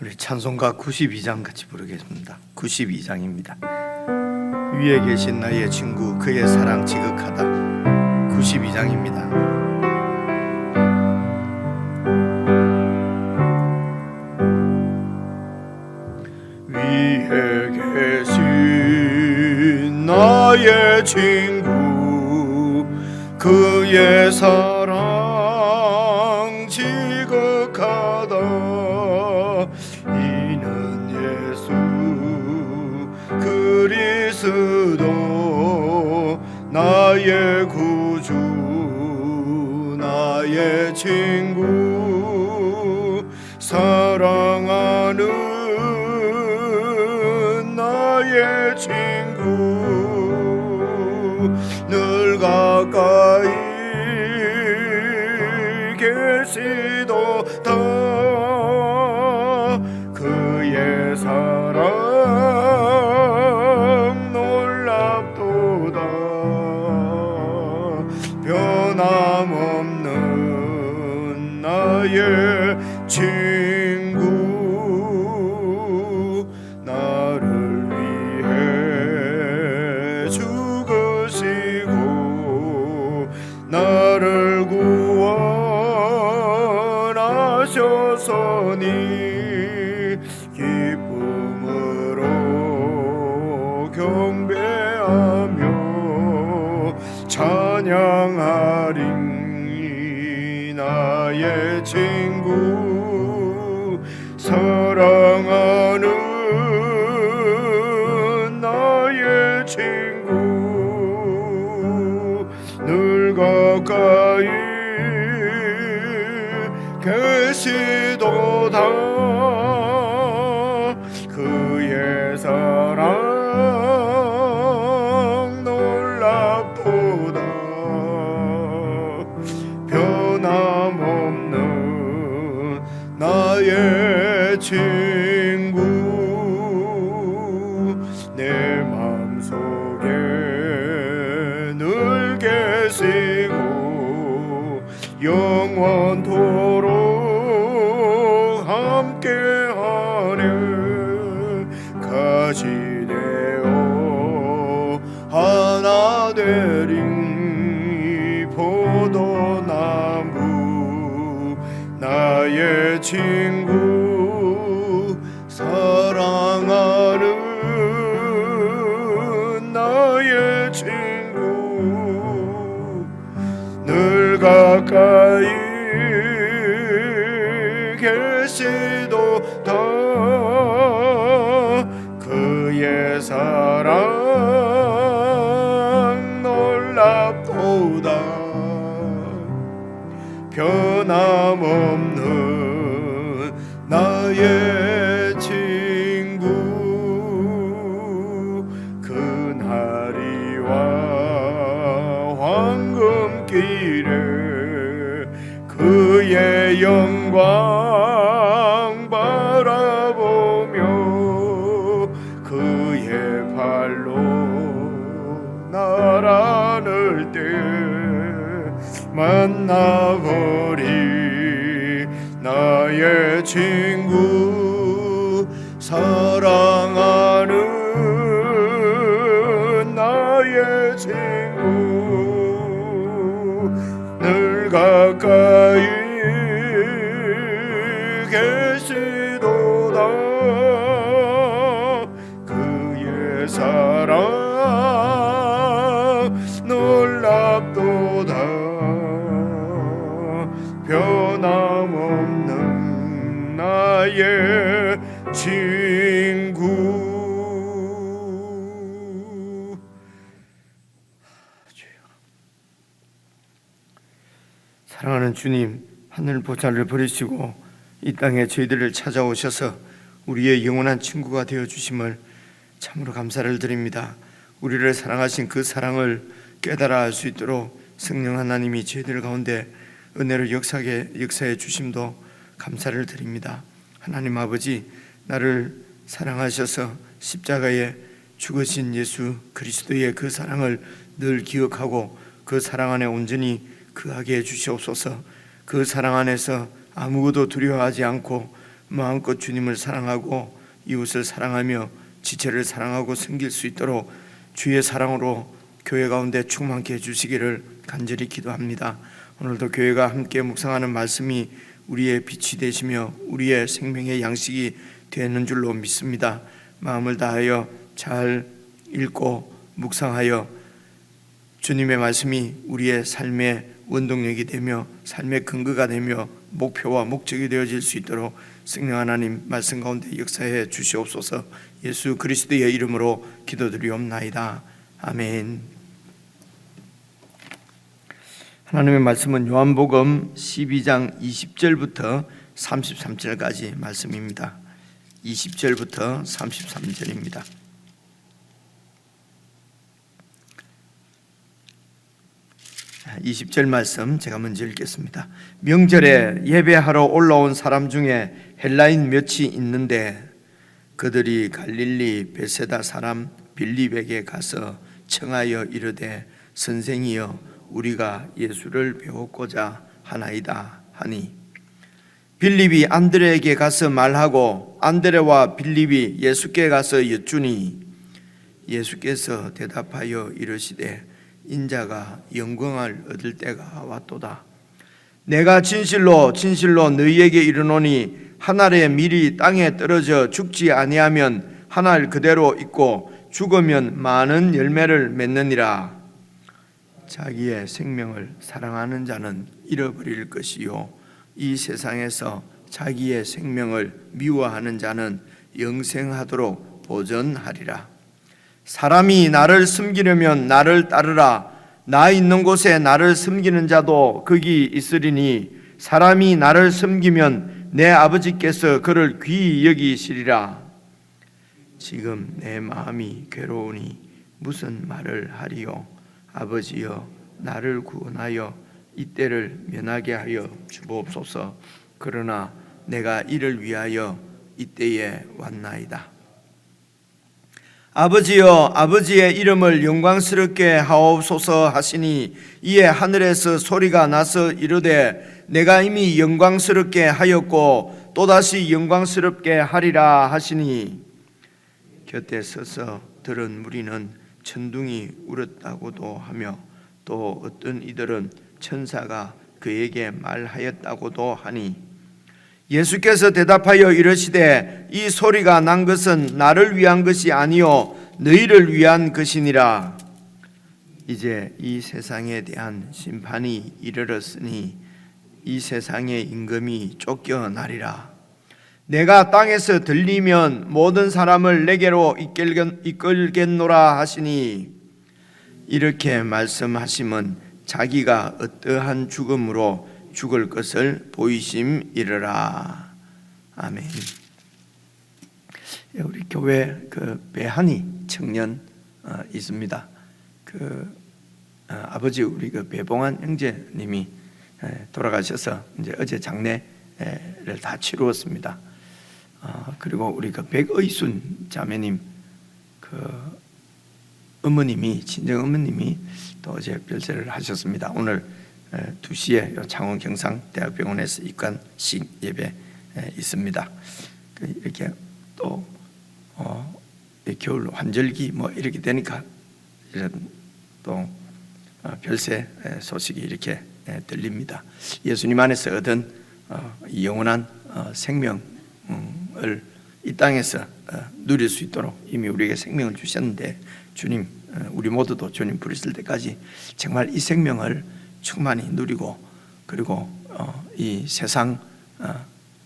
우리 찬송가 92장 같이 부르겠습니다. 92장입니다. 위에 계신 나의 친구 그의 사랑 지극하다. 92장입니다. 위에 계신 나의 친구 그의 사랑 지극하다. 이는 예수 그리스도 나의 구주 나의 친구 사랑하는 나의 친구 늘 가까이 계시도다. 그의 사랑 놀랍도다. 변함없는 나의 친구 나를 위해 죽으시고 나를 구원하셨으니 기쁨으로 경배하며 찬양하리. 나의 친구 사랑하는 나의 친구 늘 가까이 계시도다. 그의 사랑 놀랍도다. 변함없는 나의 친구 내 맘속에 늘 계시고 영원토록 함께하네. 같이 되어 하나 되리 포도나무 나의 친구 사랑하는 나의 친구 늘 가까이 계시도다. 그의 사랑 놀랍도다. 변함없는 나의 친구 그나리와 황금길에 그의 영광 바라보며 그의 발로 나라를 때 만나버리. 나의 친구 사랑하는 나의 친구 늘 가까이 계시도다. 그의 사랑 놀랍도다. 변함없는 나의 친구. 사랑하는 주님, 하늘 보좌를 버리시고 이 땅에 저희들을 찾아오셔서 우리의 영원한 친구가 되어주심을 참으로 감사를 드립니다. 우리를 사랑하신 그 사랑을 깨달아 알 수 있도록 성령 하나님이 저희들 가운데 은혜로 역사해 주심도 감사를 드립니다. 하나님 아버지, 나를 사랑하셔서 십자가에 죽으신 예수 그리스도의 그 사랑을 늘 기억하고 그 사랑 안에 온전히 거하게 해 주시옵소서. 그 사랑 안에서 아무것도 두려워하지 않고 마음껏 주님을 사랑하고 이웃을 사랑하며 지체를 사랑하고 섬길 수 있도록 주의 사랑으로 교회 가운데 충만케 해주시기를 간절히 기도합니다. 오늘도 교회가 함께 묵상하는 말씀이 우리의 빛이 되시며 우리의 생명의 양식이 되는 줄로 믿습니다. 마음을 다하여 잘 읽고 묵상하여 주님의 말씀이 우리의 삶의 원동력이 되며 삶의 근거가 되며 목표와 목적이 되어질 수 있도록 성령 하나님 말씀 가운데 역사해 주시옵소서. 예수 그리스도의 이름으로 기도드리옵나이다. 아멘. 하나님의 말씀은 요한복음 12장 20절부터 33절까지 말씀입니다. 20절부터 33절입니다. 20절 말씀 제가 먼저 읽겠습니다. 명절에 예배하러 올라온 사람 중에 헬라인 몇이 있는데 그들이 갈릴리 베세다 사람 빌립에게 가서 청하여 이르되 선생이여 우리가 예수를 배우고자 하나이다 하니 빌립이 안드레에게 가서 말하고 안드레와 빌립이 예수께 가서 여쭈니 예수께서 대답하여 이르시되 인자가 영광을 얻을 때가 왔도다. 내가 진실로 진실로 너희에게 이르노니 한 알의 밀이 땅에 떨어져 죽지 아니하면 한 알 그대로 있고 죽으면 많은 열매를 맺느니라. 자기의 생명을 사랑하는 자는 잃어버릴 것이요 이 세상에서 자기의 생명을 미워하는 자는 영생하도록 보전하리라. 사람이 나를 섬기려면 나를 따르라. 나 있는 곳에 나를 섬기는 자도 거기 있으리니 사람이 나를 섬기면 내 아버지께서 그를 귀히 여기시리라. 지금 내 마음이 괴로우니 무슨 말을 하리요. 아버지여 나를 구원하여 이때를 면하게 하여 주옵소서. 그러나 내가 이를 위하여 이때에 왔나이다. 아버지여 아버지의 이름을 영광스럽게 하옵소서 하시니 이에 하늘에서 소리가 나서 이르되 내가 이미 영광스럽게 하였고 또다시 영광스럽게 하리라 하시니 곁에 서서 들은 무리는 천둥이 울었다고도 하며 또 어떤 이들은 천사가 그에게 말하였다고도 하니 예수께서 대답하여 이르시되 이 소리가 난 것은 나를 위한 것이 아니요 너희를 위한 것이니라. 이제 이 세상에 대한 심판이 이르렀으니 이 세상의 임금이 쫓겨나리라. 내가 땅에서 들리면 모든 사람을 내게로 이끌겠노라 하시니 이렇게 말씀하심은 자기가 어떠한 죽음으로 죽을 것을 보이심이르라. 아멘. 우리 교회 그 배한이 청년 있습니다. 그 아버지 우리 그 배봉환 형제님이 돌아가셔서 이제 어제 장례를 다 치루었습니다. 그리고 우리 그 백의순 자매님 그 어머님이 친정 어머님이 또 어제 별세를 하셨습니다. 오늘 2시에 창원 경상대학병원에서 입관식 예배 있습니다. 이렇게 또 겨울 환절기 뭐 이렇게 되니까 이런 또 별세 소식이 이렇게 들립니다. 예수님 안에서 얻은 이 영원한 생명을 이 땅에서 누릴 수 있도록 이미 우리에게 생명을 주셨는데 주님 우리 모두도 주님 부르실 때까지 정말 이 생명을 충만히 누리고 그리고 이 세상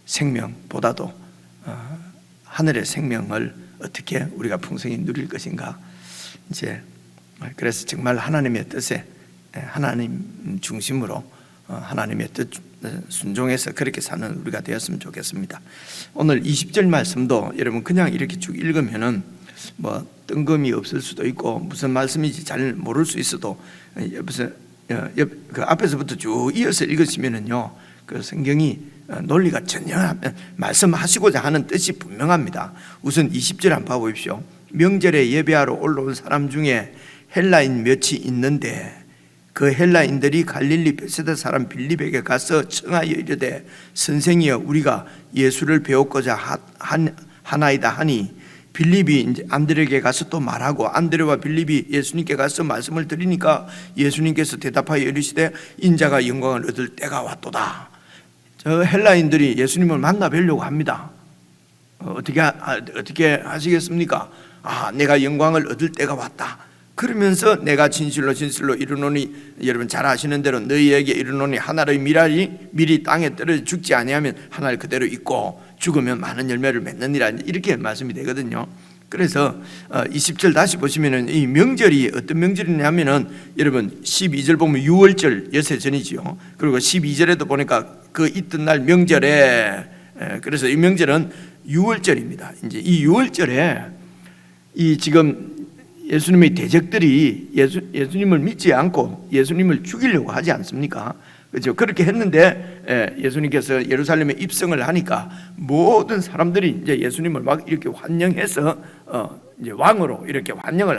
생명보다도 하늘의 생명을 어떻게 우리가 풍성히 누릴 것인가. 이제 그래서 정말 하나님의 뜻에 하나님 중심으로 하나님의 뜻 순종해서 그렇게 사는 우리가 되었으면 좋겠습니다. 오늘 20절 말씀도 여러분 그냥 이렇게 쭉 읽으면은 뭐 뜬금이 없을 수도 있고 무슨 말씀인지 잘 모를 수 있어도 무슨 그 앞에서부터 쭉 이어서 읽으시면은요 그 성경이 논리가 전혀 말씀하시고자 하는 뜻이 분명합니다. 우선 20절 한번 봐보십시오. 명절에 예배하러 올라온 사람 중에 헬라인 몇이 있는데 그 헬라인들이 갈릴리 베세다 사람 빌립에게 가서 청하여 이르되 선생이여 우리가 예수를 배웠고자 하나이다 하니 빌립이 이제 안드레에게 가서 또 말하고 안드레와 빌립이 예수님께 가서 말씀을 드리니까 예수님께서 대답하여 이르시되 인자가 영광을 얻을 때가 왔도다. 저 헬라인들이 예수님을 만나 뵈려고 합니다. 어떻게 하시겠습니까? 내가 영광을 얻을 때가 왔다. 그러면서 내가 진실로 이르노니 여러분 잘 아시는 대로 너희에게 이르노니 하나의 밀이 땅에 떨어져 죽지 아니하면 하나를 그대로 있고 죽으면 많은 열매를 맺느니라 이렇게 말씀이 되거든요. 그래서 20절 다시 보시면은 이 명절이 어떤 명절이냐면은 여러분 12절 보면 유월절 여세 전이지요. 그리고 12절에도 보니까 그 이튿날 명절에 그래서 이 명절은 유월절입니다. 이제 이 유월절에 이 지금 예수님의 대적들이 예수님을 믿지 않고 예수님을 죽이려고 하지 않습니까? 그렇죠? 그렇게 했는데 예수님께서 예루살렘에 입성을 하니까 모든 사람들이 이제 예수님을 막 이렇게 환영해서 이제 왕으로 이렇게 환영을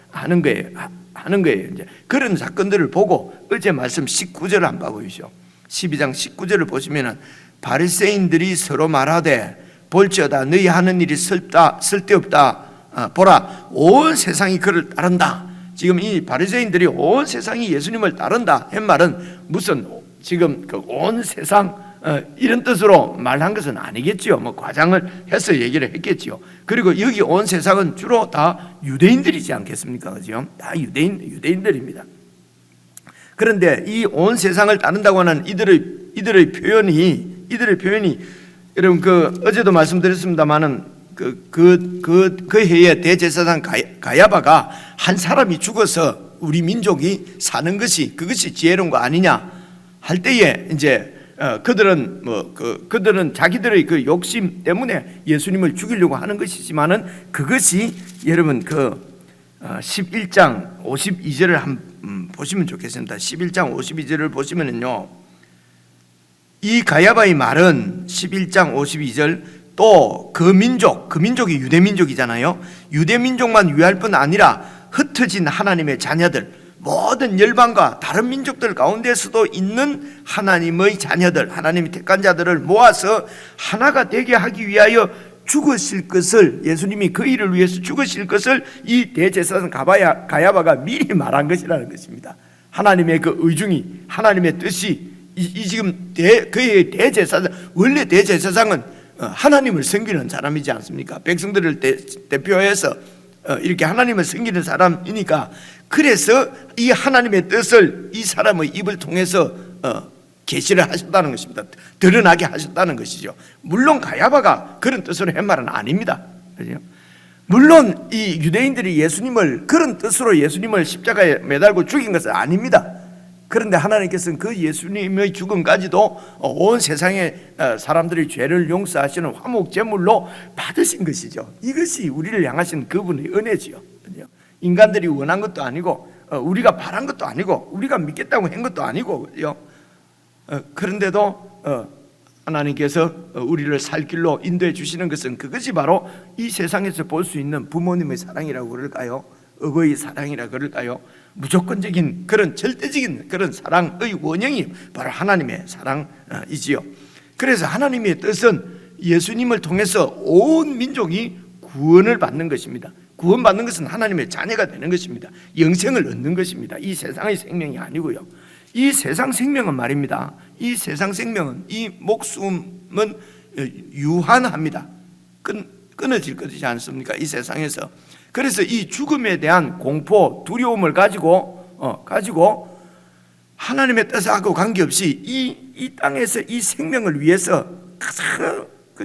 하는 거예요. 이제 그런 사건들을 보고 어제 말씀 19절을 한번 봐보시죠. 12장 19절을 보시면은 바리새인들이 서로 말하되 볼지어다 너희 하는 일이 쓸데없다. 보라 온 세상이 그를 따른다. 지금 이 바리새인들이 온 세상이 예수님을 따른다 한 말은 무슨 지금 그 온 세상 이런 뜻으로 말한 것은 아니겠지요. 뭐 과장을 해서 얘기를 했겠지요. 그리고 여기 온 세상은 주로 다 유대인들이지 않겠습니까? 그죠? 다 유대인들입니다. 그런데 이 온 세상을 따른다고 하는 이들의 표현이 여러분 어제도 말씀드렸습니다만은 그 해에 대제사장 가야바가 한 사람이 죽어서 우리 민족이 사는 것이 그것이 지혜로운 거 아니냐 할 때에 이제 그들은 자기들의 그 욕심 때문에 예수님을 죽이려고 하는 것이지만은 그것이 여러분 11장 52절을 한번 보시면 좋겠습니다. 11장 52절을 보시면은요, 이 가야바의 말은 11장 52절 또 그 민족이 유대민족이잖아요. 유대민족만 위할 뿐 아니라 흩어진 하나님의 자녀들, 모든 열방과 다른 민족들 가운데서도 있는 하나님의 자녀들, 하나님이 택한 자들을 모아서 하나가 되게 하기 위하여 죽으실 것을, 예수님이 그 일을 위해서 죽으실 것을 이 대제사장 가야바가 미리 말한 것이라는 것입니다. 하나님의 그 의중이, 하나님의 뜻이 이 지금 그의 대제사장, 원래 대제사장은 하나님을 섬기는 사람이지 않습니까? 백성들을 대표해서 이렇게 하나님을 섬기는 사람이니까, 그래서 이 하나님의 뜻을 이 사람의 입을 통해서 계시를 하셨다는 것입니다. 드러나게 하셨다는 것이죠. 물론 가야바가 그런 뜻으로 한 말은 아닙니다. 그렇죠? 물론 이 유대인들이 예수님을 그런 뜻으로 예수님을 십자가에 매달고 죽인 것은 아닙니다. 그런데 하나님께서는 그 예수님의 죽음까지도 온 세상의 사람들의 죄를 용서하시는 화목제물로 받으신 것이죠. 이것이 우리를 향하신 그분의 은혜지요. 인간들이 원한 것도 아니고 우리가 바란 것도 아니고 우리가 믿겠다고 한 것도 아니고, 그런데도 하나님께서 우리를 살 길로 인도해 주시는 것은 그것이 바로 이 세상에서 볼 수 있는 부모님의 사랑이라고 그럴까요? 어버이의 사랑이라 그럴까요? 무조건적인 그런 절대적인 그런 사랑의 원형이 바로 하나님의 사랑이지요. 그래서 하나님의 뜻은 예수님을 통해서 온 민족이 구원을 받는 것입니다. 구원받는 것은 하나님의 자녀가 되는 것입니다. 영생을 얻는 것입니다. 이 세상의 생명이 아니고요. 이 세상 생명은 말입니다, 이 세상 생명은, 이 목숨은 유한합니다. 끊어질 것이지 않습니까? 이 세상에서. 그래서 이 죽음에 대한 공포, 두려움을 가지고 하나님의 뜻하고 관계없이 이 땅에서 이 생명을 위해서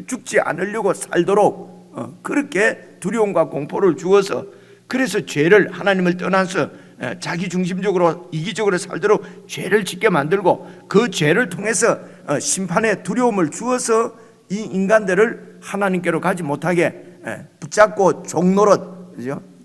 죽지 않으려고 살도록 그렇게 두려움과 공포를 주어서, 그래서 죄를, 하나님을 떠나서 자기 중심적으로 이기적으로 살도록 죄를 짓게 만들고, 그 죄를 통해서 심판의 두려움을 주어서 이 인간들을 하나님께로 가지 못하게 붙잡고 종노릇,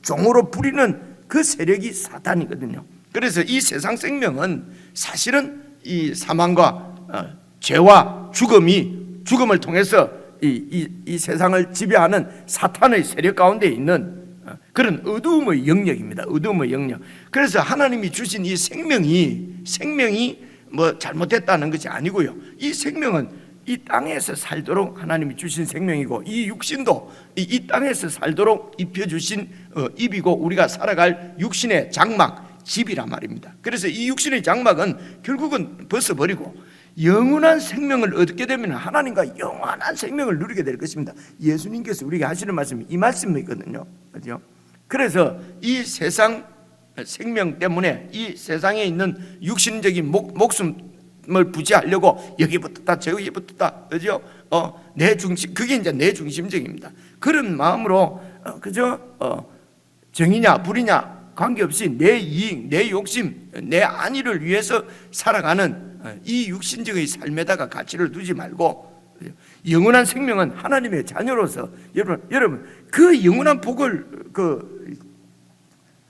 종으로 부리는 그 세력이 사탄이거든요. 그래서 이 세상 생명은 사실은 이 사망과 죄와 죽음을 통해서 이 세상을 지배하는 사탄의 세력 가운데 있는 그런 어두움의 영역입니다. 어두움의 영역. 그래서 하나님이 주신 이 생명이 뭐 잘못됐다는 것이 아니고요. 이 생명은 이 땅에서 살도록 하나님이 주신 생명이고, 이 육신도 이 땅에서 살도록 입혀주신 입이고, 우리가 살아갈 육신의 장막, 집이란 말입니다. 그래서 이 육신의 장막은 결국은 벗어버리고 영원한 생명을 얻게 되면 하나님과 영원한 생명을 누리게 될 것입니다. 예수님께서 우리에게 하시는 말씀이 이 말씀이거든요. 그렇죠? 그래서 이 세상 생명 때문에 이 세상에 있는 육신적인 목숨을 부지하려고 여기 붙었다 저기 붙었다, 그죠? 내 중심, 그게 이제 내 중심적입니다. 그런 마음으로 그죠? 정이냐 불이냐 관계없이 내 이익, 내 욕심, 내 안위를 위해서 살아가는 이 육신적인 삶에다가 가치를 두지 말고, 영원한 생명은 하나님의 자녀로서 여러분 그 영원한 복을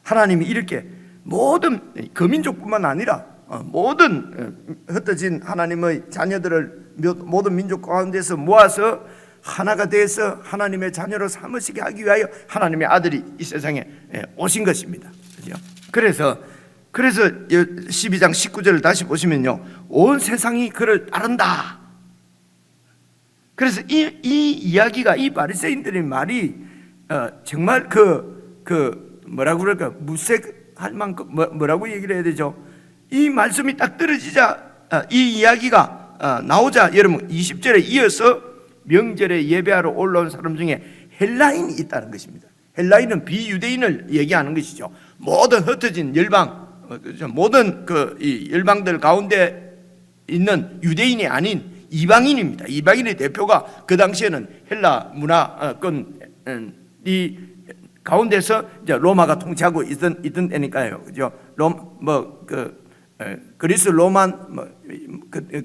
하나님이 이렇게 모든 거민족뿐만 아니라 모든 흩어진 하나님의 자녀들을 모든 민족 가운데서 모아서 하나가 돼서 하나님의 자녀로 삼으시게 하기 위하여 하나님의 아들이 이 세상에 오신 것입니다. 그래서 12장 19절을 다시 보시면요, 온 세상이 그를 따른다. 그래서 이 이야기가, 이 바리새인들의 말이 정말 뭐라고 그럴까, 무색할 만큼 뭐라고 얘기를 해야 되죠? 이 말씀이 딱 떨어지자 이 이야기가 나오자 여러분 20절에 이어서 명절에 예배하러 올라온 사람 중에 헬라인이 있다는 것입니다. 헬라인은 비유대인을 얘기하는 것이죠. 모든 흩어진 열방, 모든 이 열방들 가운데 있는 유대인이 아닌 이방인입니다. 이방인의 대표가 그 당시에는 헬라 문화권 이 가운데서 이제 로마가 통치하고 있던 때니까요, 그죠? 그리스 로만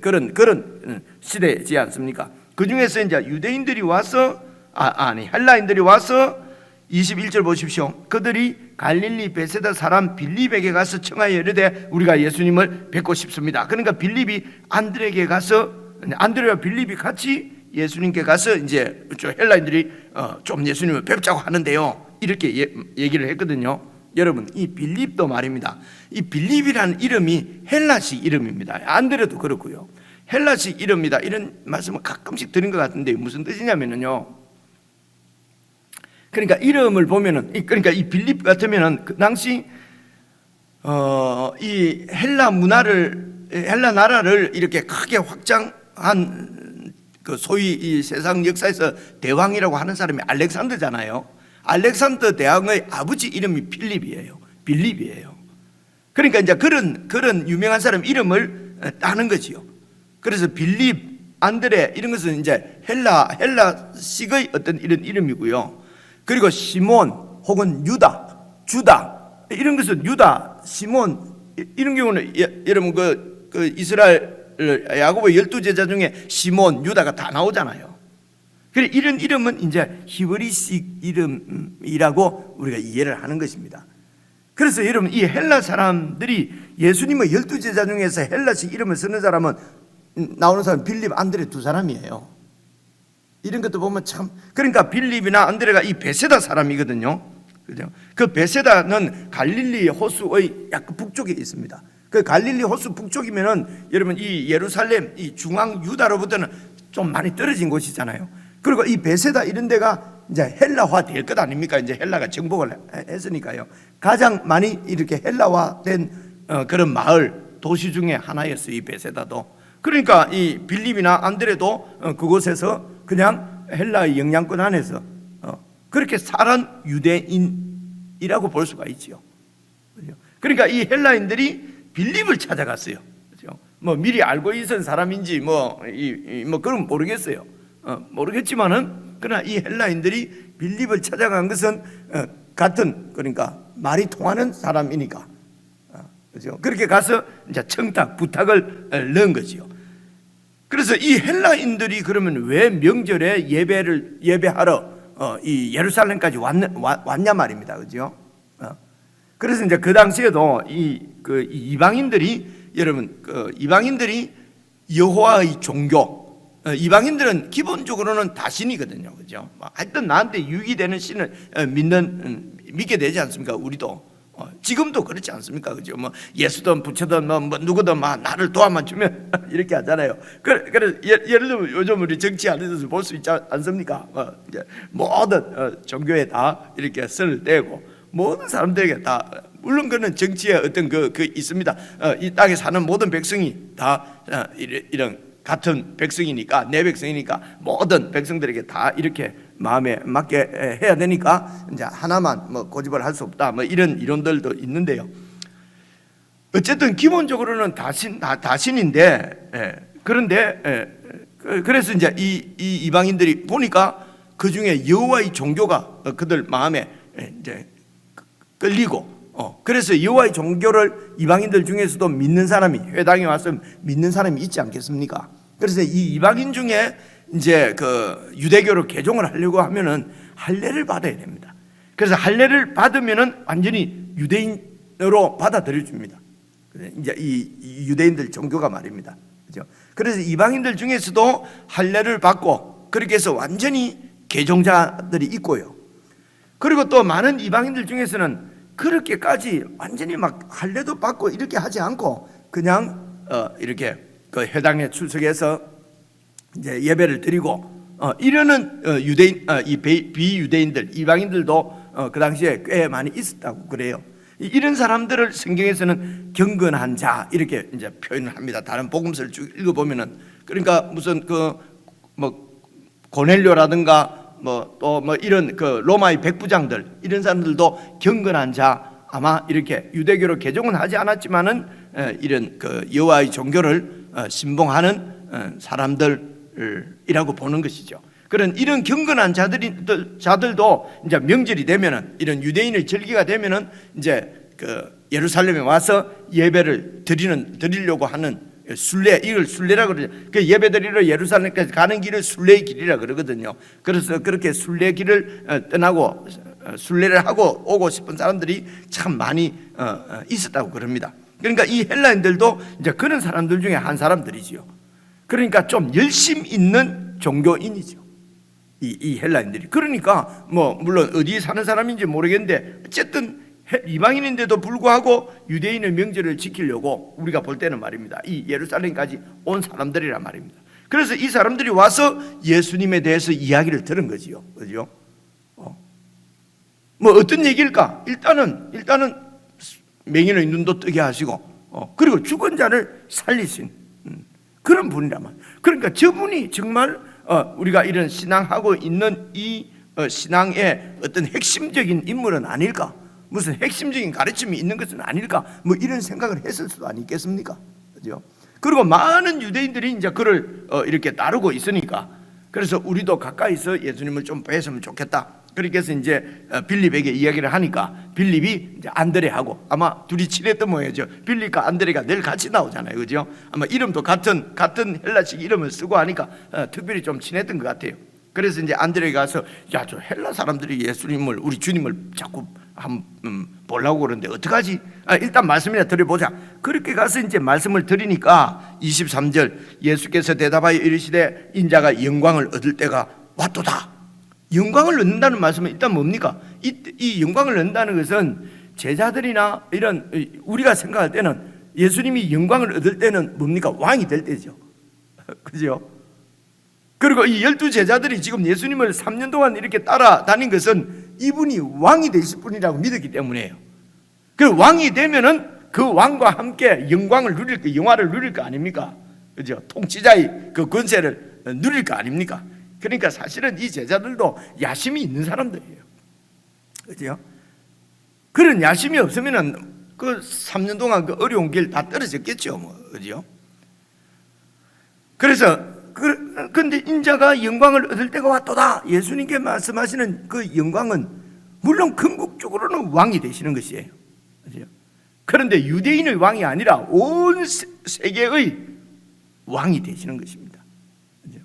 그런 시대지 않습니까? 그 중에서 이제 유대인들이 와서 헬라인들이 와서 21절 보십시오. 그들이 갈릴리 베세다 사람 빌립에게 가서 청하여 이르되 우리가 예수님을 뵙고 싶습니다. 그러니까 빌립이 안드레에게 가서, 안드레와 빌립이 같이 예수님께 가서 이제 헬라인들이 좀 예수님을 뵙자고 하는데요, 이렇게 얘기를 했거든요. 여러분, 이 빌립도 말입니다. 이 빌립이라는 이름이 헬라식 이름입니다. 안드레도 그렇고요, 헬라식 이름이다, 이런 말씀을 가끔씩 드린 것 같은데 무슨 뜻이냐면요, 그러니까 이름을 보면은, 그러니까 이 빌립 같으면은 그 당시 이 헬라 나라를 이렇게 크게 확장한 소위 이 세상 역사에서 대왕이라고 하는 사람이 알렉산더잖아요. 알렉산더 대왕의 아버지 이름이 빌립이에요. 그러니까 이제 그런 유명한 사람 이름을 따는 거지요. 그래서 빌립, 안드레 이런 것은 이제 헬라식의 어떤 이런 이름이고요. 그리고 시몬 혹은 주다 이런 것은 유다, 시몬 이런 경우는 여러분 그 이스라엘 야곱의 12제자 중에 시몬, 유다가 다 나오잖아요. 그래, 이런 이름은 이제 히브리식 이름이라고 우리가 이해를 하는 것입니다. 그래서 여러분, 이 헬라 사람들이 예수님의 12제자 중에서 헬라식 이름을 쓰는 사람은 나오는 사람 빌립, 안드레 두 사람이에요. 이런 것도 보면 참, 그러니까 빌립이나 안드레가 이 베세다 사람이거든요. 그죠? 그 베세다는 갈릴리 호수의 약간 북쪽에 있습니다. 그 갈릴리 호수 북쪽이면은 여러분 이 예루살렘, 이 중앙 유다로부터는 좀 많이 떨어진 곳이잖아요. 그리고 이 베세다 이런 데가 이제 헬라화 될 것 아닙니까? 이제 헬라가 정복을 했으니까요. 가장 많이 이렇게 헬라화된 그런 마을, 도시 중에 하나였어요, 이 베세다도. 그러니까 이 빌립이나 안드레도 그곳에서 그냥 헬라의 영향권 안에서 그렇게 살은 유대인이라고 볼 수가 있지요. 그러니까 이 헬라인들이 빌립을 찾아갔어요. 뭐 미리 알고 있었던 사람인지 뭐 그건 모르겠어요. 모르겠지만은 그러나 이 헬라인들이 빌립을 찾아간 것은 같은, 그러니까 말이 통하는 사람이니까, 그렇죠? 그렇게 가서 이제 부탁을 넣은 거지요. 그래서 이 헬라인들이 그러면 왜 명절에 예배하러 이 예루살렘까지 왔냐 말입니다, 그죠? 그래서 이제 그 당시에도 그 이방인들이, 여러분, 이방인들이 여호와의 종교, 이방인들은 기본적으로는 다신이거든요, 그죠? 하여튼 나한테 유익이 되는 신을 믿는 믿게 되지 않습니까? 우리도 지금도 그렇지 않습니까? 그죠? 뭐 예수든 부처든 뭐 누구든 막 나를 도와만 주면 이렇게 하잖아요. 그래 예를 들면 요즘 우리 정치하는 데서 볼 수 있지 않습니까? 이제 모든 종교에 다 이렇게 선을 떼고 모든 사람들에게 다, 물론 그는 정치에 어떤 그 있습니다. 이 땅에 사는 모든 백성이 다 이런 같은 백성이니까, 내 백성이니까 모든 백성들에게 다 이렇게 마음에 맞게 해야 되니까 이제 하나만 뭐 고집을 할 수 없다, 뭐 이런 이론들도 있는데요. 어쨌든 기본적으로는 다신인데, 그런데 그래서 이제 이 이방인들이 보니까 그 중에 여호와의 종교가 그들 마음에 이제 끌리고, 그래서 여호와의 종교를 이방인들 중에서도 믿는 사람이, 회당에 와서 믿는 사람이 있지 않겠습니까? 그래서 이 이방인 중에 이제 그 유대교로 개종을 하려고 하면은 할례를 받아야 됩니다. 그래서 할례를 받으면은 완전히 유대인으로 받아들여 줍니다. 이제 이 유대인들 종교가 말입니다. 그죠? 그래서 이방인들 중에서도 할례를 받고 그렇게 해서 완전히 개종자들이 있고요. 그리고 또 많은 이방인들 중에서는 그렇게까지 완전히 막 할례도 받고 이렇게 하지 않고 그냥 이렇게 그 회당에 출석해서 이제 예배를 드리고 이러는 유대인, 이 비유대인들, 이방인들도 그 당시에 꽤 많이 있었다고 그래요. 이런 사람들을 성경에서는 경건한 자 이렇게 이제 표현을 합니다. 다른 복음서를 쭉 읽어보면은, 그러니까 무슨 뭐 고넬료라든가 뭐 또 뭐 이런 그 로마의 백부장들, 이런 사람들도 경건한 자, 아마 이렇게 유대교로 개종은 하지 않았지만은 이런 그 여호와의 종교를 신봉하는 사람들이라고 보는 것이죠. 그런 이런 경건한 자들도 이제 명절이 되면은, 이런 유대인의 절기가 되면은 이제 그 예루살렘에 와서 예배를 드리려고 하는 순례, 이걸 순례라고 그러죠. 그 예배 드리러 예루살렘까지 가는 길을 순례의 길이라 그러거든요. 그래서 그렇게 순례 길을 떠나고 순례를 하고 오고 싶은 사람들이 참 많이 있었다고 그럽니다. 그러니까 이 헬라인들도 이제 그런 사람들 중에 한 사람들이지요. 그러니까 좀 열심 있는 종교인이죠, 이 헬라인들이. 그러니까 뭐 물론 어디에 사는 사람인지 모르겠는데 어쨌든 이방인인데도 불구하고 유대인의 명절을 지키려고 우리가 볼 때는 말입니다, 이 예루살렘까지 온 사람들이란 말입니다. 그래서 이 사람들이 와서 예수님에 대해서 이야기를 들은 거지요. 그죠? 뭐 어떤 얘기일까? 일단은 맹인의 눈도 뜨게 하시고, 그리고 죽은 자를 살리신 그런 분이란 말이에요. 그러니까 저분이 정말 우리가 이런 신앙하고 있는 이 신앙의 어떤 핵심적인 인물은 아닐까? 무슨 핵심적인 가르침이 있는 것은 아닐까? 뭐 이런 생각을 했을 수도 아니겠습니까? 그죠? 그리고 많은 유대인들이 이제 그를 이렇게 따르고 있으니까, 그래서 우리도 가까이서 예수님을 좀 뵀으면 좋겠다. 그렇게 해서 이제 빌립에게 이야기를 하니까 빌립이 이제 안드레하고, 아마 둘이 친했던 모양이죠. 빌립과 안드레가 늘 같이 나오잖아요. 그죠? 아마 이름도 같은 헬라식 이름을 쓰고 하니까 특별히 좀 친했던 것 같아요. 그래서 이제 안드레가 가서, 야, 저 헬라 사람들이 예수님을, 우리 주님을 자꾸 보려고 그러는데 어떡하지? 일단 말씀이나 드려보자. 그렇게 가서 이제 말씀을 드리니까 23절, 예수께서 대답하여 이르시되 인자가 영광을 얻을 때가 왔도다. 영광을 얻는다는 말씀은 일단 뭡니까? 이 영광을 얻는다는 것은 제자들이나 이런 우리가 생각할 때는 예수님이 영광을 얻을 때는 뭡니까? 왕이 될 때죠. 그죠? 그리고 이 12제자들이 지금 예수님을 3년 동안 이렇게 따라다닌 것은 이분이 왕이 되실 분이라고 믿었기 때문이에요. 그 왕이 되면은 그 왕과 함께 영광을 누릴 거, 영화를 누릴 거 아닙니까? 그죠? 통치자의 그 권세를 누릴 거 아닙니까? 그러니까 사실은 이 제자들도 야심이 있는 사람들이에요. 그죠? 그런 야심이 없으면은 그 3년 동안 그 어려운 길 다 떨어졌겠죠, 뭐. 그죠? 그래서 근데 인자가 영광을 얻을 때가 왔도다. 예수님께 말씀하시는 그 영광은 물론 궁극적으로는 왕이 되시는 것이에요. 그죠? 그런데 유대인의 왕이 아니라 온 세계의 왕이 되시는 것입니다. 그죠?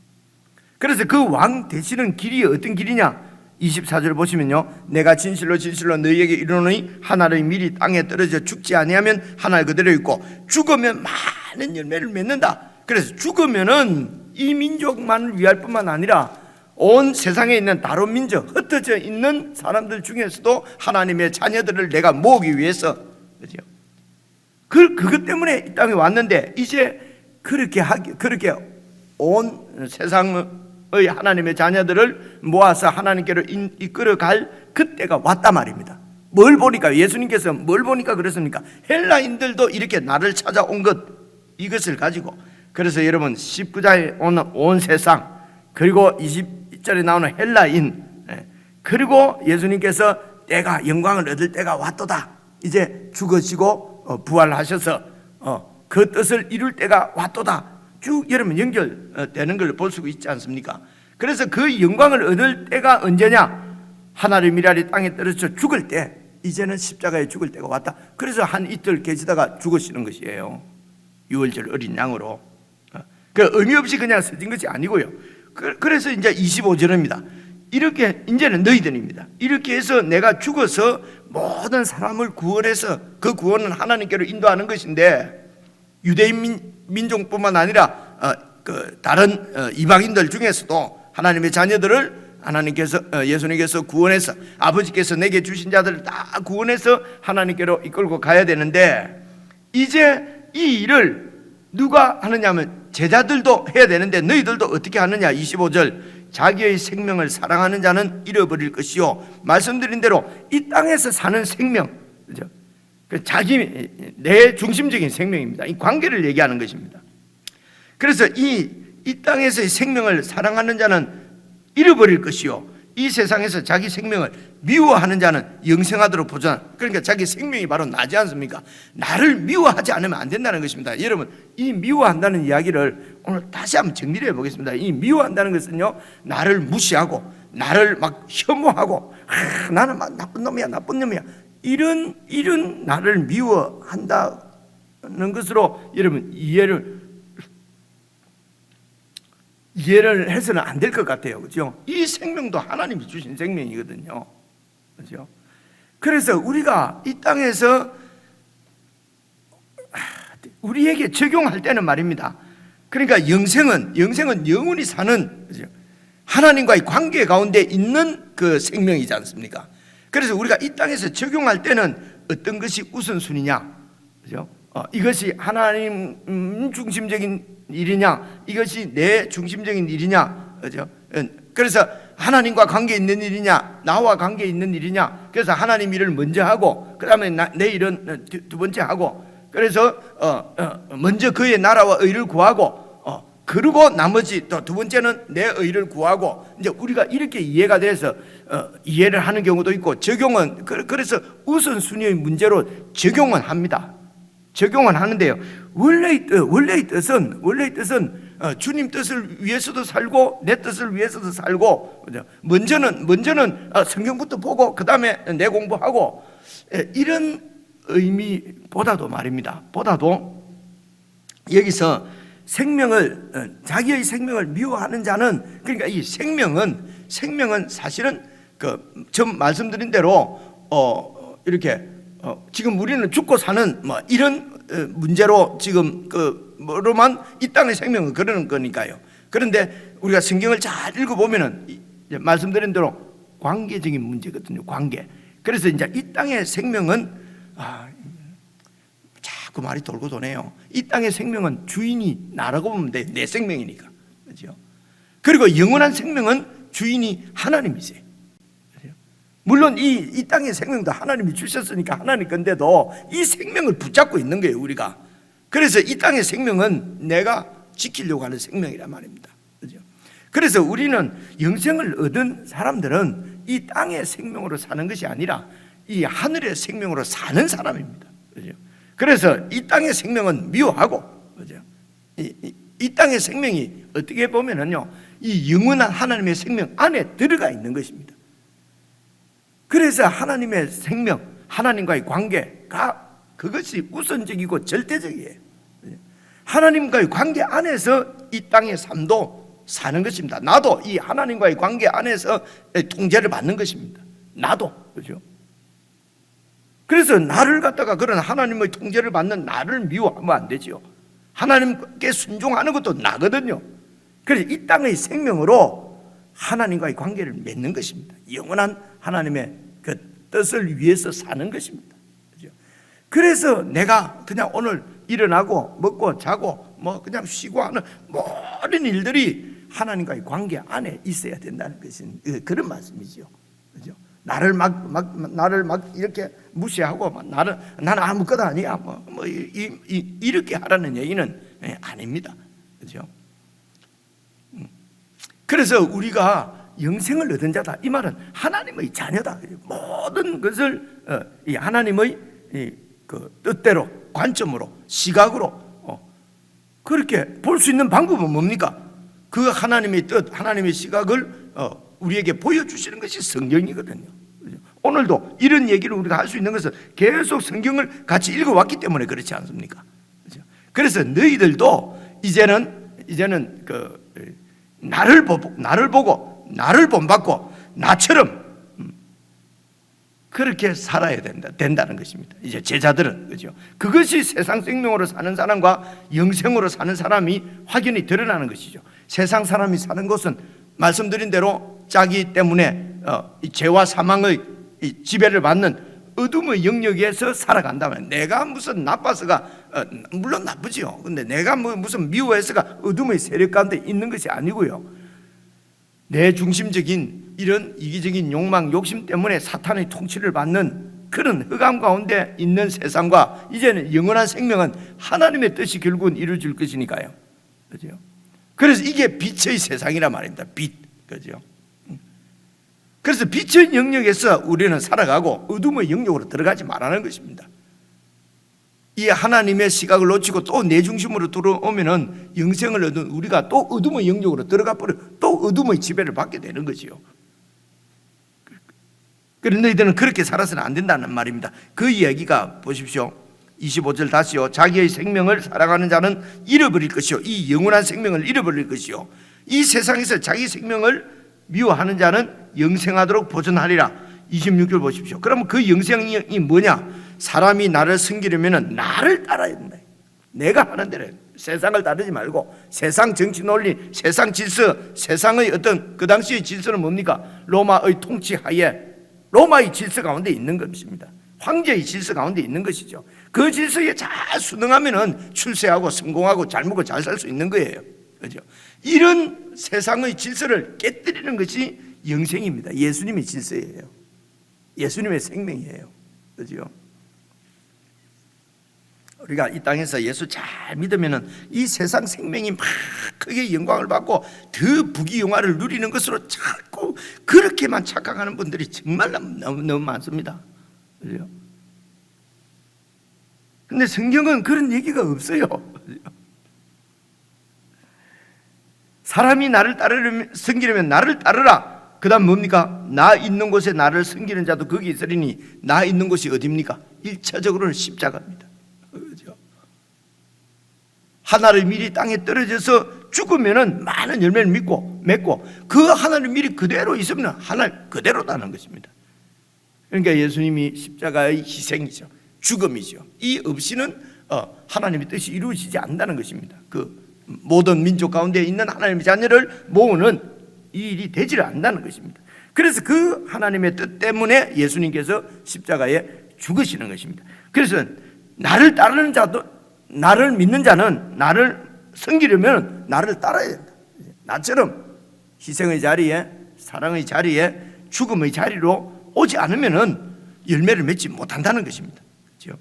그래서 그 왕 되시는 길이 어떤 길이냐? 24절 보시면요, 내가 진실로 너희에게 이르노니 하나의 밀이 땅에 떨어져 죽지 아니하면 하나 그대로 있고 죽으면 많은 열매를 맺는다. 그래서 죽으면은 이 민족만을 위할 뿐만 아니라 온 세상에 있는 다른 민족, 흩어져 있는 사람들 중에서도 하나님의 자녀들을 내가 모으기 위해서, 그죠? 그것 때문에 이 땅에 왔는데, 이제 그렇게 온 세상의 하나님의 자녀들을 모아서 하나님께로 이끌어갈 그때가 왔단 말입니다. 뭘 보니까, 예수님께서 뭘 보니까 그렇습니까? 헬라인들도 이렇게 나를 찾아온 이것을 가지고, 그래서 여러분 19장에 오는 온 세상, 그리고 20절에 나오는 헬라인, 그리고 예수님께서 때가, 영광을 얻을 때가 왔도다, 이제 죽으시고 부활하셔서 그 뜻을 이룰 때가 왔도다, 쭉 여러분 연결되는 걸 볼 수 있지 않습니까? 그래서 그 영광을 얻을 때가 언제냐? 하나님의 미랄이 땅에 떨어져 죽을 때, 이제는 십자가에 죽을 때가 왔다. 그래서 한 이틀 계시다가 죽으시는 것이에요. 유월절 어린 양으로. 그 의미 없이 그냥 써진 것이 아니고요. 그래서 이제 25절입니다. 이렇게 이제는 너희들입니다. 이렇게 해서 내가 죽어서 모든 사람을 구원해서, 그 구원은 하나님께로 인도하는 것인데, 유대인 민족뿐만 아니라 다른 이방인들 중에서도 하나님의 자녀들을 하나님께서, 예수님께서 구원해서, 아버지께서 내게 주신 자들을 다 구원해서 하나님께로 이끌고 가야 되는데, 이제 이 일을 누가 하느냐 하면 제자들도 해야 되는데, 너희들도 어떻게 하느냐? 25절, 자기의 생명을 사랑하는 자는 잃어버릴 것이요, 말씀드린 대로 이 땅에서 사는 생명, 그죠? 내 중심적인 생명입니다. 이 관계를 얘기하는 것입니다. 그래서 이 땅에서의 생명을 사랑하는 자는 잃어버릴 것이요, 이 세상에서 자기 생명을 미워하는 자는 영생하도록 보존. 그러니까 자기 생명이 바로 나지 않습니까? 나를 미워하지 않으면 안 된다는 것입니다. 여러분, 이 미워한다는 이야기를 오늘 다시 한번 정리를 해보겠습니다. 이 미워한다는 것은요, 나를 무시하고, 나를 막 혐오하고, 나는 막 나쁜 놈이야, 이런 나를 미워한다는 것으로 여러분 이해를 해서는 안 될 것 같아요. 그죠? 이 생명도 하나님이 주신 생명이거든요. 그죠? 그래서 우리가 이 땅에서 우리에게 적용할 때는 말입니다. 그러니까 영생은 영원히 사는, 그죠? 하나님과의 관계 가운데 있는 그 생명이지 않습니까? 그래서 우리가 이 땅에서 적용할 때는 어떤 것이 우선순위냐? 그죠? 이것이 하나님 중심적인 일이냐, 이것이 내 중심적인 일이냐, 그죠? 그래서 하나님과 관계 있는 일이냐, 나와 관계 있는 일이냐. 그래서 하나님 일을 먼저 하고, 그 다음에 내 일은 두 번째 하고, 그래서 먼저 그의 나라와 의를 구하고, 그리고 나머지 또 두 번째는 내 의를 구하고, 이제 우리가 이렇게 이해가 돼서 이해를 하는 경우도 있고, 적용은 그래서 우선순위의 문제로 적용은 합니다. 적용은 하는데요, 원래의 뜻은 주님 뜻을 위해서도 살고 내 뜻을 위해서도 살고, 먼저는 성경부터 보고 그 다음에 내 공부하고, 이런 의미보다도 말입니다. 보다도 여기서 자기의 생명을 미워하는 자는, 그러니까 이 생명은 사실은 전 말씀드린 대로 이렇게 지금 우리는 죽고 사는 이런 문제로 지금 뭐로만 이 땅의 생명을 그러는 거니까요. 그런데 우리가 성경을 잘 읽어보면은 말씀드린 대로 관계적인 문제거든요. 관계. 그래서 이제 이 땅의 생명은 자꾸 말이 돌고 도네요. 이 땅의 생명은 주인이 나라고 보면 돼. 내 생명이니까. 그렇죠? 그리고 영원한 생명은 주인이 하나님이세요. 물론 이 땅의 생명도 하나님이 주셨으니까 하나님 건데도 이 생명을 붙잡고 있는 거예요, 우리가. 그래서 이 땅의 생명은 내가 지키려고 하는 생명이란 말입니다. 그죠? 그래서 우리는 영생을 얻은 사람들은 이 땅의 생명으로 사는 것이 아니라 이 하늘의 생명으로 사는 사람입니다. 그죠? 그래서 이 땅의 생명은 미워하고, 그죠? 이 땅의 생명이 어떻게 보면은요, 이 영원한 하나님의 생명 안에 들어가 있는 것입니다. 그래서 하나님의 생명, 하나님과의 관계가 그것이 우선적이고 절대적이에요. 하나님과의 관계 안에서 이 땅의 삶도 사는 것입니다. 나도 이 하나님과의 관계 안에서 통제를 받는 것입니다. 나도. 그죠? 그래서 나를 갖다가 그런 하나님의 통제를 받는 나를 미워하면 안 되죠. 하나님께 순종하는 것도 나거든요. 그래서 이 땅의 생명으로 하나님과의 관계를 맺는 것입니다. 영원한 하나님의 그 뜻을 위해서 사는 것입니다. 그죠? 그래서 내가 그냥 오늘 일어나고 먹고 자고 뭐 그냥 쉬고 하는 모든 일들이 하나님과의 관계 안에 있어야 된다는 것은 그런 말씀이죠. 그죠? 나를 막 이렇게 무시하고 나는 아무것도 아니야 이렇게 하라는 얘기는 아닙니다. 그죠? 그래서 우리가 영생을 얻은 자다, 이 말은 하나님의 자녀다. 모든 것을 이 하나님의 그 뜻대로, 관점으로, 시각으로 그렇게 볼 수 있는 방법은 뭡니까? 그 하나님의 뜻, 하나님의 시각을 우리에게 보여주시는 것이 성경이거든요. 오늘도 이런 얘기를 우리가 할 수 있는 것은 계속 성경을 같이 읽어왔기 때문에 그렇지 않습니까? 그래서 너희들도 이제는 그 나를 보고 나를 본받고 나처럼 그렇게 살아야 된다는 것입니다. 이제 제자들은, 그죠? 그것이 세상 생명으로 사는 사람과 영생으로 사는 사람이 확연히 드러나는 것이죠. 세상 사람이 사는 것은 말씀드린 대로 자기 때문에 죄와 사망의 지배를 받는 어둠의 영역에서 살아간다면, 내가 무슨 나빠서가 물론 나쁘지요. 근데 내가 무슨 미워해서가 어둠의 세력 가운데 있는 것이 아니고요. 내 중심적인 이런 이기적인 욕망, 욕심 때문에 사탄의 통치를 받는 그런 흑암 가운데 있는 세상과 이제는 영원한 생명은 하나님의 뜻이 결국은 이루어질 것이니까요. 그죠? 그래서 이게 빛의 세상이란 말입니다. 빛. 그죠? 그래서 빛의 영역에서 우리는 살아가고 어둠의 영역으로 들어가지 말라는 것입니다. 이 하나님의 시각을 놓치고 또 내 중심으로 들어오면은 영생을 얻은 우리가 또 어둠의 영역으로 들어가 버려 또 어둠의 지배를 받게 되는 거지요. 그런데 너희들은 그렇게 살아서는 안 된다는 말입니다. 그 이야기가 보십시오. 25절 다시요. 자기의 생명을 살아가는 자는 잃어버릴 것이요, 이 영원한 생명을 잃어버릴 것이요, 이 세상에서 자기 생명을 미워하는 자는 영생하도록 보존하리라. 26절 보십시오. 그러면 그 영생이 뭐냐? 사람이 나를 섬기려면 나를 따라야 된다. 내가 하는 대로 세상을 따르지 말고, 세상 정치 논리, 세상 질서, 세상의 어떤 그 당시의 질서는 뭡니까? 로마의 통치 하에 로마의 질서 가운데 있는 것입니다. 황제의 질서 가운데 있는 것이죠. 그 질서에 잘 순응하면은 출세하고 성공하고 잘 먹고 잘 살 수 있는 거예요. 그죠? 이런 세상의 질서를 깨뜨리는 것이 영생입니다. 예수님의 질서예요. 예수님의 생명이에요. 그죠? 우리가 이 땅에서 예수 잘 믿으면은 이 세상 생명이 막 크게 영광을 받고 더 부귀영화를 누리는 것으로 자꾸 그렇게만 착각하는 분들이 정말 너무 많습니다. 그죠? 근데 성경은 그런 얘기가 없어요. 사람이 나를 섬기려면 나를 따르라. 그 다음 뭡니까? 나 있는 곳에 나를 섬기는 자도 거기 있으리니, 나 있는 곳이 어디입니까? 1차적으로는 십자가입니다. 그렇죠? 하나를 미리 땅에 떨어져서 죽으면은 많은 열매를 맺고 그 하나를 미리 그대로 있으면 하나 그대로다는 것입니다. 그러니까 예수님이 십자가의 희생이죠. 죽음이죠. 이 없이는 하나님의 뜻이 이루어지지 않는다는 것입니다. 그 모든 민족 가운데 있는 하나님의 자녀를 모으는 이 일이 되지를 않는다는 것입니다. 그래서 그 하나님의 뜻 때문에 예수님께서 십자가에 죽으시는 것입니다. 그래서 나를 따르는 자도, 나를 믿는 자는 나를 섬기려면 나를 따라야 된다. 나처럼 희생의 자리에, 사랑의 자리에, 죽음의 자리로 오지 않으면은 열매를 맺지 못한다는 것입니다. 그렇죠?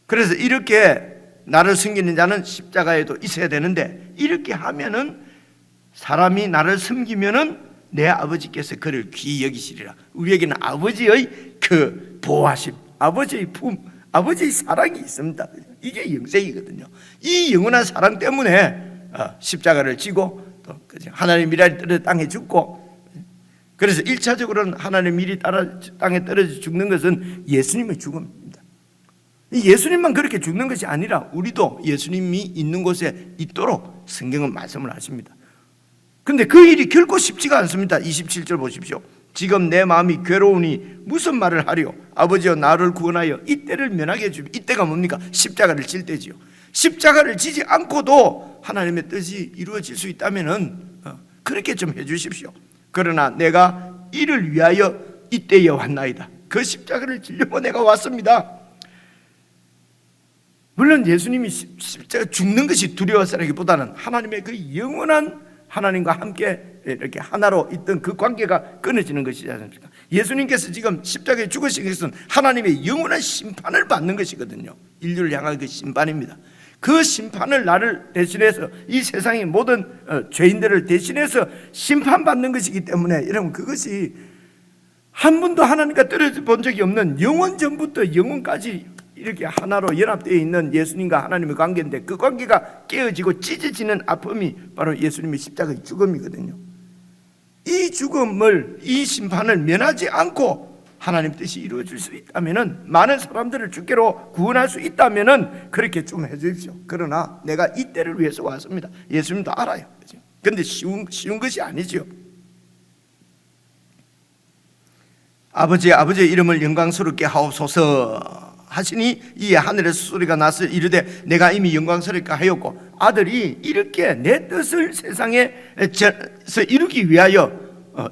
그래서 이렇게 나를 섬기는 자는 십자가에도 있어야 되는데, 이렇게 하면은 사람이 나를 섬기면은 내 아버지께서 그를 귀히 여기시리라. 우리에게는 아버지의 그 보호하심, 아버지의 품, 아버지의 사랑이 있습니다. 이게 영생이거든요. 이 영원한 사랑 때문에 십자가를 지고 또 하나님 미랄이 떨어져 땅에 죽고, 그래서 1차적으로는 하나님 미리 땅에 떨어져 죽는 것은 예수님의 죽음입니다. 예수님만 그렇게 죽는 것이 아니라 우리도 예수님이 있는 곳에 있도록 성경은 말씀을 하십니다. 근데 그 일이 결코 쉽지가 않습니다. 27절 보십시오. 지금 내 마음이 괴로우니 무슨 말을 하리요? 아버지여 나를 구원하여 이때를 면하게 해주면, 이때가 뭡니까? 십자가를 질 때지요. 십자가를 지지 않고도 하나님의 뜻이 이루어질 수 있다면은 그렇게 좀 해주십시오. 그러나 내가 이를 위하여 이때에 왔나이다. 그 십자가를 지려고 내가 왔습니다. 물론 예수님이 십자가 죽는 것이 두려워서라기보다는 하나님의 그 영원한 하나님과 함께 이렇게 하나로 있던 그 관계가 끊어지는 것이지 않습니까? 예수님께서 지금 십자가에 죽으신 것은 하나님의 영원한 심판을 받는 것이거든요. 인류를 향한 그 심판입니다. 그 심판을 나를 대신해서 이 세상의 모든 죄인들을 대신해서 심판받는 것이기 때문에 여러분, 그것이 한 번도 하나님과 떨어져 본 적이 없는 영원 전부터 영원까지 이렇게 하나로 연합되어 있는 예수님과 하나님의 관계인데, 그 관계가 깨어지고 찢어지는 아픔이 바로 예수님의 십자가의 죽음이거든요. 이 죽음을, 이 심판을 면하지 않고 하나님 뜻이 이루어질 수 있다면은, 많은 사람들을 주께로 구원할 수 있다면은 그렇게 좀 해주십시오. 그러나 내가 이 때를 위해서 왔습니다. 예수님도 알아요. 그런데 쉬운 것이 아니죠. 아버지의 이름을 영광스럽게 하옵소서 하시니 이에 하늘에서 소리가 나서 이르되 내가 이미 영광스럽게 하였고, 아들이 이렇게 내 뜻을 세상에서 이루기 위하여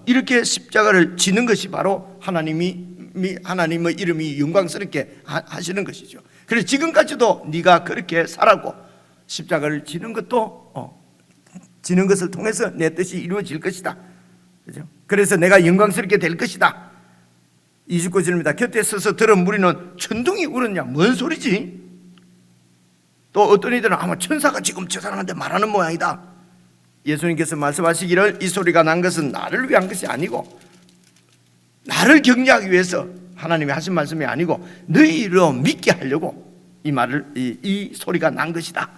이렇게 십자가를 지는 것이 바로 하나님의 이름이 영광스럽게 하시는 것이죠. 그래서 지금까지도 네가 그렇게 살았고 십자가를 지는 것을 통해서 내 뜻이 이루어질 것이다. 그죠? 그래서 내가 영광스럽게 될 것이다. 29절입니다. 곁에 서서 들은 무리는 천둥이 울었냐, 뭔 소리지? 또 어떤 이들은 아마 천사가 지금 저 사람한테 말하는 모양이다. 예수님께서 말씀하시기를 이 소리가 난 것은 나를 위한 것이 아니고, 나를 격려하기 위해서 하나님이 하신 말씀이 아니고 너희로 믿게 하려고 이 소리가 난 것이다.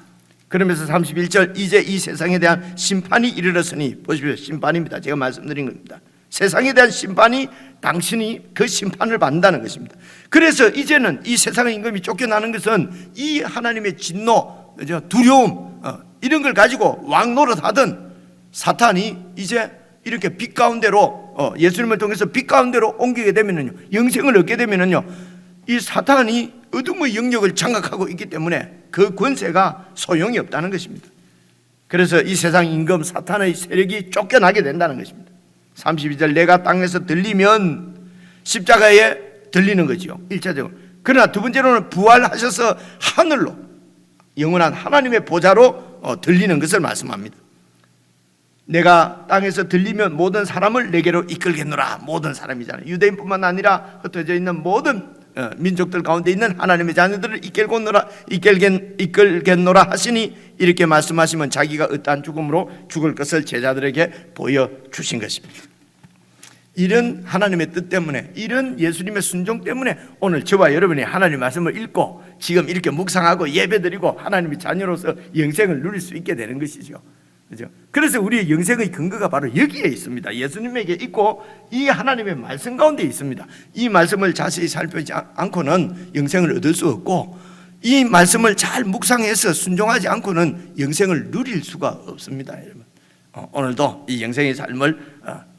그러면서 31절, 이제 이 세상에 대한 심판이 이르렀으니, 보십시오, 심판입니다. 제가 말씀드린 겁니다. 세상에 대한 심판이, 당신이 그 심판을 받는다는 것입니다. 그래서 이제는 이 세상의 임금이 쫓겨나는 것은 이 하나님의 진노, 두려움, 이런 걸 가지고 왕노릇하던 사탄이 이제 이렇게 빛 가운데로, 예수님을 통해서 빛 가운데로 옮기게 되면은요, 영생을 얻게 되면은요, 이 사탄이 어둠의 영역을 장악하고 있기 때문에 그 권세가 소용이 없다는 것입니다. 그래서 이 세상 임금 사탄의 세력이 쫓겨나게 된다는 것입니다. 32절, 내가 땅에서 들리면 십자가에 들리는 거죠, 1차적으로. 그러나 두 번째로는 부활하셔서 하늘로, 영원한 하나님의 보좌로 들리는 것을 말씀합니다. 내가 땅에서 들리면 모든 사람을 내게로 이끌겠노라. 모든 사람이잖아요. 유대인뿐만 아니라 흩어져 있는 모든 민족들 가운데 있는 하나님의 자녀들을 이끌겠노라 하시니, 이렇게 말씀하시면 자기가 어떠한 죽음으로 죽을 것을 제자들에게 보여주신 것입니다. 이런 하나님의 뜻 때문에, 이런 예수님의 순종 때문에 오늘 저와 여러분이 하나님의 말씀을 읽고 지금 이렇게 묵상하고 예배드리고 하나님의 자녀로서 영생을 누릴 수 있게 되는 것이죠. 그죠? 그래서 우리의 영생의 근거가 바로 여기에 있습니다. 예수님에게 있고 이 하나님의 말씀 가운데 있습니다. 이 말씀을 자세히 살펴보지 않고는 영생을 얻을 수 없고, 이 말씀을 잘 묵상해서 순종하지 않고는 영생을 누릴 수가 없습니다. 여러분, 오늘도 이 영생의 삶을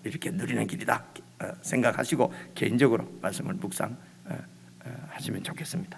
이렇게 누리는 길이다 생각하시고 개인적으로 말씀을 묵상하시면 좋겠습니다.